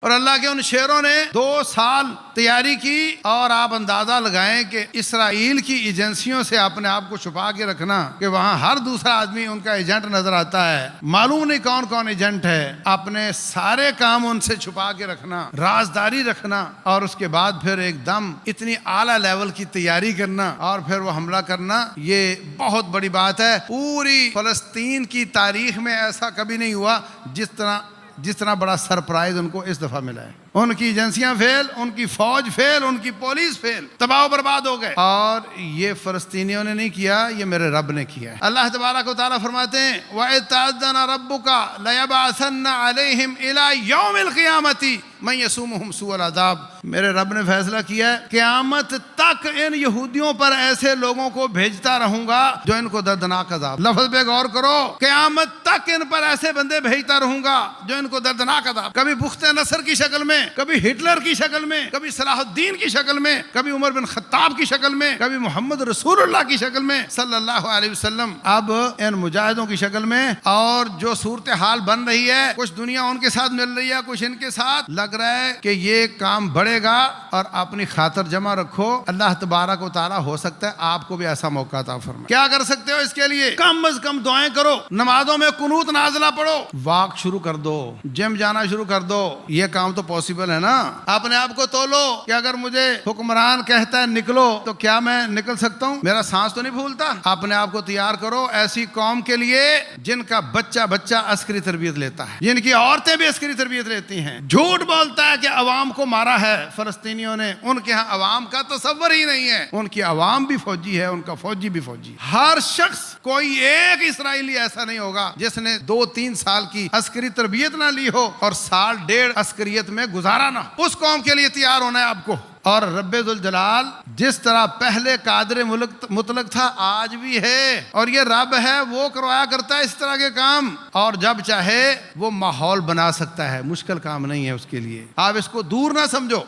اور اللہ کے ان شیروں نے 2 سال تیاری کی، اور آپ اندازہ لگائیں کہ اسرائیل کی ایجنسیوں سے اپنے آپ کو چھپا کے رکھنا کہ وہاں ہر دوسرا آدمی ان کا ایجنٹ نظر آتا ہے، معلوم نہیں کون کون ایجنٹ ہے، اپنے سارے کام ان سے چھپا کے رکھنا، رازداری رکھنا، اور اس کے بعد پھر ایک دم اتنی اعلیٰ لیول کی تیاری کرنا اور پھر وہ حملہ کرنا، یہ بہت بڑی بات ہے۔ پوری فلسطین کی تاریخ میں ایسا کبھی نہیں ہوا جس طرح بڑا سرپرائز ان کو اس دفعہ ملا ہے۔ ان کی ایجنسیاں فیل، ان کی فوج فیل، ان کی پولیس فیل، تباہ و برباد ہو گئے، اور یہ فلسطینیوں نے نہیں کیا، یہ میرے رب نے کیا ہے۔ اللہ تبارک و تعالیٰ فرماتے ہیں وَإِذْ تَأَذَّنَ رَبُّكَ لَيَبْعَثَنَّ عَلَيْهِمْ إِلَى يَوْمِ الْقِيَامَةِ مَن يَسُومُهُمْ سُوءَ الْعَذَابِ، میرے رب نے فیصلہ کیا ہے قیامت تک ان یہودیوں پر ایسے لوگوں کو بھیجتا رہوں گا جو ان کو دردناک عذاب، لفظ پہ غور کرو، قیامت تک ان پر ایسے بندے بھیجتا رہوں گا جو ان کو دردناک عذاب، کبھی بخت نصر کی شکل میں، کبھی ہٹلر کی شکل میں، کبھی صلاح الدین کی شکل میں، کبھی عمر بن خطاب کی شکل میں، کبھی محمد رسول اللہ کی شکل میں صلی اللہ علیہ وسلم، اب ان مجاہدوں کی شکل میں۔ اور جو صورتحال بن رہی ہے، کچھ دنیا ان کے ساتھ مل رہی ہے، کچھ ان کے ساتھ، لگ رہا ہے کہ یہ کام بڑھے گا، اور اپنی خاطر جمع رکھو، اللہ تبارک و تعالیٰ ہو سکتا ہے آپ کو بھی ایسا موقع عطا فرمائے۔ کیا کر سکتے ہو اس کے لیے؟ کم از کم دعائیں کرو، نمازوں میں قنوت نازلہ پڑھو، واک شروع کر دو، جم جانا شروع کر دو، یہ کام تو پاسبل ہے نا۔ اپنے آپ کو تولو کہ اگر مجھے حکمران کہتا ہے نکلو تو کیا میں نکل سکتا ہوں؟ میرا سانس تو نہیں پھولتا؟ اپنے آپ کو تیار کرو ایسی قوم کے لیے جن کا بچہ عسکری تربیت لیتا ہے، جن کی عورتیں بھی عسکری تربیت لیتی ہیں، جھوٹ بولتا ہے کہ عوام کو مارا ہے فلسطینیوں نے، ان کے ہاں عوام کا تصور ہی نہیں ہے، ان کی عوام بھی فوجی ہے، ان کا فوجی بھی فوجی۔ ہر شخص، کوئی ایک اسرائیلی ایسا نہیں ہوگا جس نے 2-3 سال کی عسکری تربیت نہ لی ہو اور 1.5 سال عسکریت میں گزارا نہ ہو۔ اس قوم کے لیے تیار ہونا ہے آپ کو۔ اور رب ذوالجلال جس طرح پہلے قادر مطلق تھا، آج بھی ہے، اور یہ رب ہے، وہ کروایا کرتا ہے اس طرح کے کام، اور جب چاہے وہ ماحول بنا سکتا ہے، مشکل کام نہیں ہے اس کے لیے، آپ اس کو دور نہ سمجھو۔